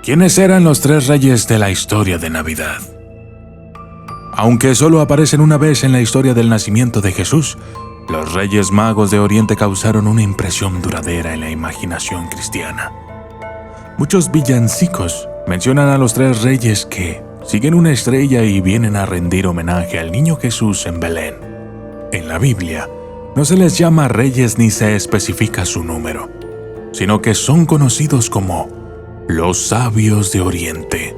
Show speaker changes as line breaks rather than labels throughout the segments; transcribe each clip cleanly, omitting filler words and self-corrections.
¿Quiénes eran los tres reyes de la historia de Navidad? Aunque solo aparecen una vez en la historia del nacimiento de Jesús, los Reyes Magos de Oriente causaron una impresión duradera en la imaginación cristiana. Muchos villancicos mencionan a los tres reyes que siguen una estrella y vienen a rendir homenaje al niño Jesús en Belén. En la Biblia, no se les llama reyes ni se especifica su número, sino que son conocidos como los sabios de Oriente.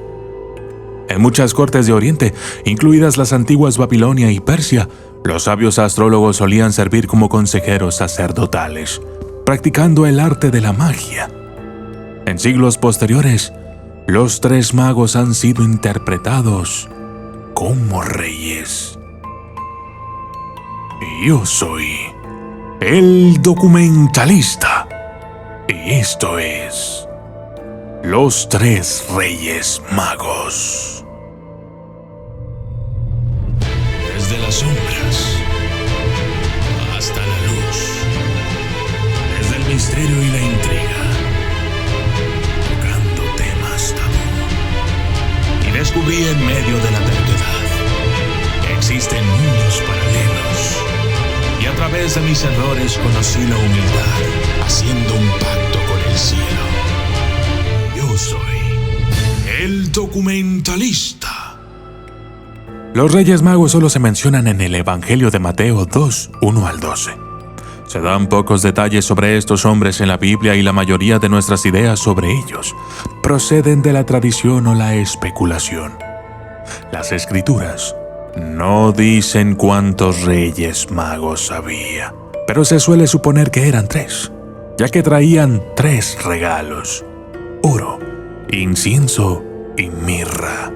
En muchas cortes de Oriente, incluidas las antiguas Babilonia y Persia, los sabios astrólogos solían servir como consejeros sacerdotales, practicando el arte de la magia. En siglos posteriores, los tres magos han sido interpretados como reyes. Yo soy el documentalista, y esto es Los Tres Reyes Magos. Desde las sombras hasta la luz, desde el misterio y la intriga, tocando temas tabú. Y descubrí en medio de la verdad que existen mundos paralelos. Y a través de mis errores conocí la humildad, haciendo un pacto con el cielo. Yo soy el documentalista. Los Reyes Magos solo se mencionan en el Evangelio de Mateo 2, 1 al 12. Se dan pocos detalles sobre estos hombres en la Biblia y la mayoría de nuestras ideas sobre ellos proceden de la tradición o la especulación. Las Escrituras no dicen cuántos Reyes Magos había, pero se suele suponer que eran tres, ya que traían tres regalos: oro, incienso y mirra.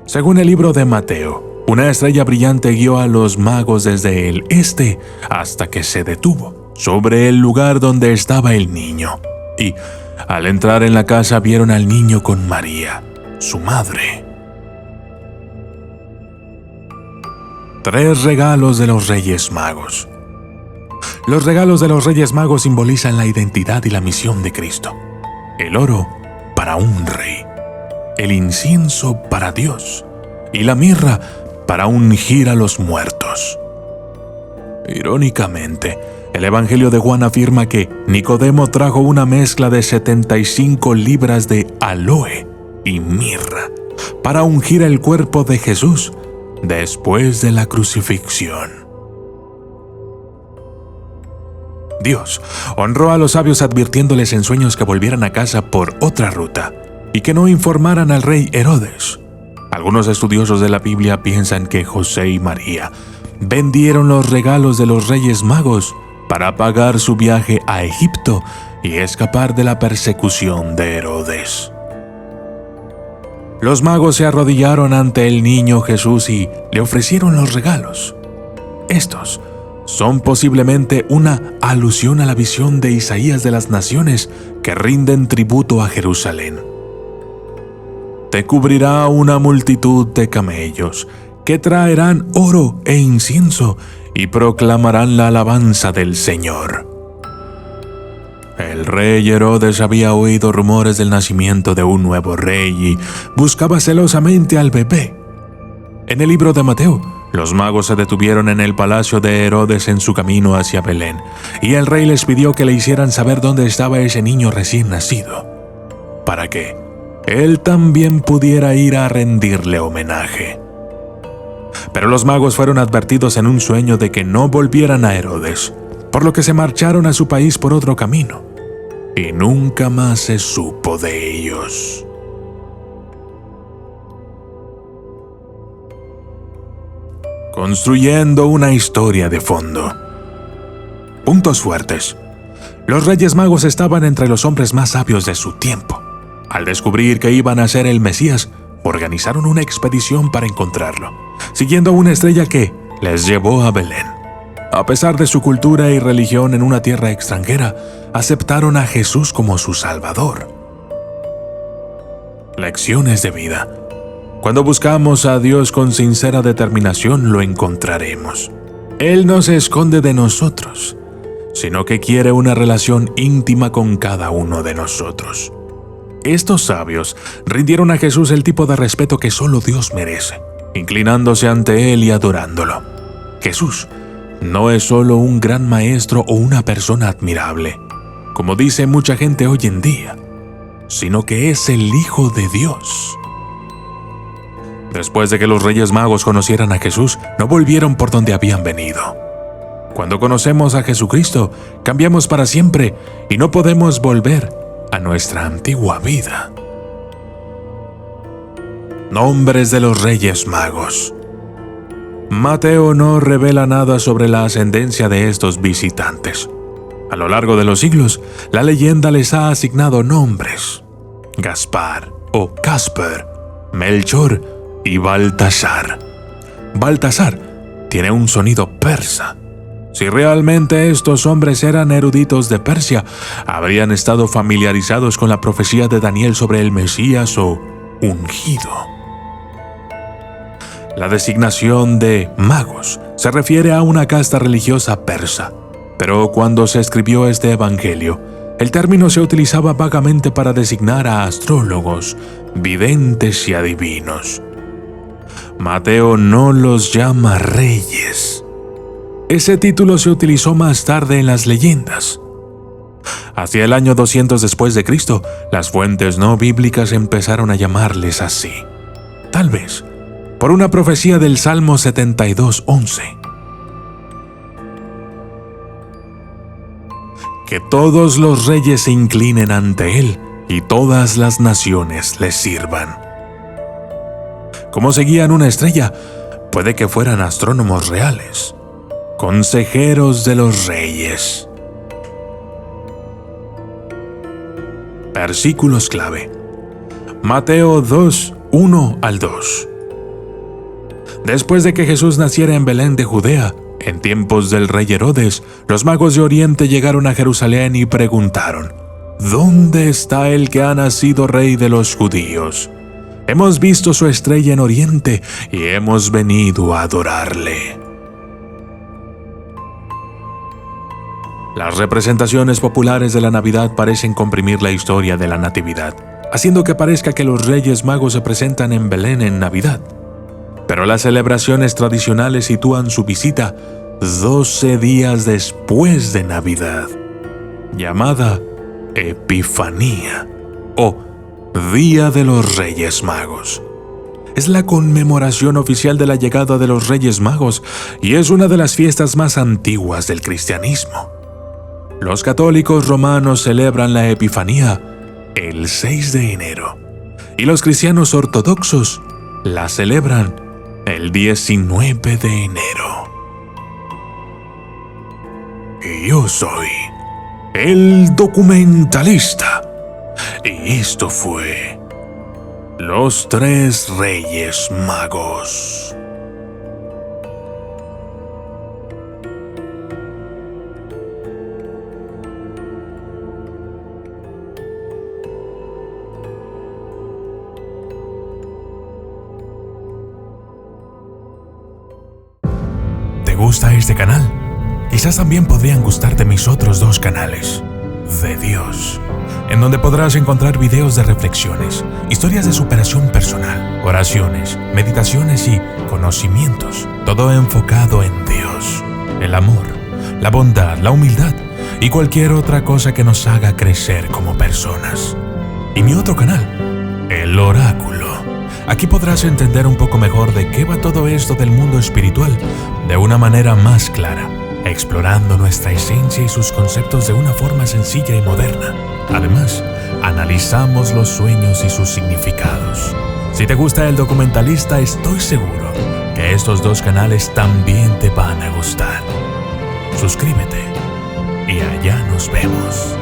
Según el libro de Mateo, una estrella brillante guió a los magos desde el este hasta que se detuvo sobre el lugar donde estaba el niño. Y, al entrar en la casa, vieron al niño con María, su madre. Tres regalos de los Reyes Magos. Los regalos de los Reyes Magos simbolizan la identidad y la misión de Cristo. El oro para un rey, el incienso para Dios y la mirra para ungir a los muertos. Irónicamente, el Evangelio de Juan afirma que Nicodemo trajo una mezcla de 75 libras de aloe y mirra para ungir el cuerpo de Jesús después de la crucifixión. Dios honró a los sabios advirtiéndoles en sueños que volvieran a casa por otra ruta y que no informaran al rey Herodes. Algunos estudiosos de la Biblia piensan que José y María vendieron los regalos de los Reyes Magos para pagar su viaje a Egipto y escapar de la persecución de Herodes. Los magos se arrodillaron ante el niño Jesús y le ofrecieron los regalos. Estos son posiblemente una alusión a la visión de Isaías de las naciones que rinden tributo a Jerusalén. Te cubrirá una multitud de camellos que traerán oro e incienso y proclamarán la alabanza del Señor. El rey Herodes había oído rumores del nacimiento de un nuevo rey y buscaba celosamente al bebé. En el libro de Mateo, los magos se detuvieron en el palacio de Herodes en su camino hacia Belén, y el rey les pidió que le hicieran saber dónde estaba ese niño recién nacido, para que él también pudiera ir a rendirle homenaje. Pero los magos fueron advertidos en un sueño de que no volvieran a Herodes, por lo que se marcharon a su país por otro camino, y nunca más se supo de ellos. Construyendo una historia de fondo. Puntos fuertes. Los Reyes Magos estaban entre los hombres más sabios de su tiempo. Al descubrir que iban a ser el Mesías, organizaron una expedición para encontrarlo, siguiendo una estrella que les llevó a Belén. A pesar de su cultura y religión en una tierra extranjera, aceptaron a Jesús como su Salvador. Lecciones de vida. Cuando buscamos a Dios con sincera determinación, lo encontraremos. Él no se esconde de nosotros, sino que quiere una relación íntima con cada uno de nosotros. Estos sabios rindieron a Jesús el tipo de respeto que solo Dios merece, inclinándose ante Él y adorándolo. Jesús no es solo un gran maestro o una persona admirable, como dice mucha gente hoy en día, sino que es el Hijo de Dios. Después de que los Reyes Magos conocieran a Jesús, no volvieron por donde habían venido. Cuando conocemos a Jesucristo, cambiamos para siempre y no podemos volver a nuestra antigua vida. Nombres de los Reyes Magos. Mateo no revela nada sobre la ascendencia de estos visitantes. A lo largo de los siglos, la leyenda les ha asignado nombres: Gaspar o Casper, Melchor y Baltasar. Baltasar tiene un sonido persa. Si realmente estos hombres eran eruditos de Persia, habrían estado familiarizados con la profecía de Daniel sobre el Mesías o ungido. La designación de magos se refiere a una casta religiosa persa, pero cuando se escribió este evangelio, el término se utilizaba vagamente para designar a astrólogos, videntes y adivinos. Mateo no los llama reyes. Ese título se utilizó más tarde en las leyendas. Hacia el año 200 después de Cristo, las fuentes no bíblicas empezaron a llamarles así. Tal vez por una profecía del Salmo 72:11. Que todos los reyes se inclinen ante él y todas las naciones le sirvan. Como seguían una estrella, puede que fueran astrónomos reales, consejeros de los reyes. Versículos clave. Mateo 2:1-2. Después de que Jesús naciera en Belén de Judea, en tiempos del rey Herodes, los magos de Oriente llegaron a Jerusalén y preguntaron: ¿Dónde está el que ha nacido rey de los judíos? Hemos visto su estrella en Oriente y hemos venido a adorarle. Las representaciones populares de la Navidad parecen comprimir la historia de la Natividad, haciendo que parezca que los Reyes Magos se presentan en Belén en Navidad. Pero las celebraciones tradicionales sitúan su visita 12 días después de Navidad, llamada Epifanía o Día de los Reyes Magos. Es la conmemoración oficial de la llegada de los Reyes Magos y es una de las fiestas más antiguas del cristianismo. Los católicos romanos celebran la Epifanía el 6 de enero y los cristianos ortodoxos la celebran el 19 de enero. Y yo soy el documentalista. Y esto fue Los Tres Reyes Magos. ¿Te gusta este canal? Quizás también podrían gustarte mis otros dos canales de Dios, en donde podrás encontrar videos de reflexiones, historias de superación personal, oraciones, meditaciones y conocimientos, todo enfocado en Dios, el amor, la bondad, la humildad y cualquier otra cosa que nos haga crecer como personas. Y mi otro canal, El Oráculo. Aquí podrás entender un poco mejor de qué va todo esto del mundo espiritual de una manera más clara, explorando nuestra esencia y sus conceptos de una forma sencilla y moderna. Además, analizamos los sueños y sus significados. Si te gusta El Documentalista, estoy seguro que estos dos canales también te van a gustar. Suscríbete y allá nos vemos.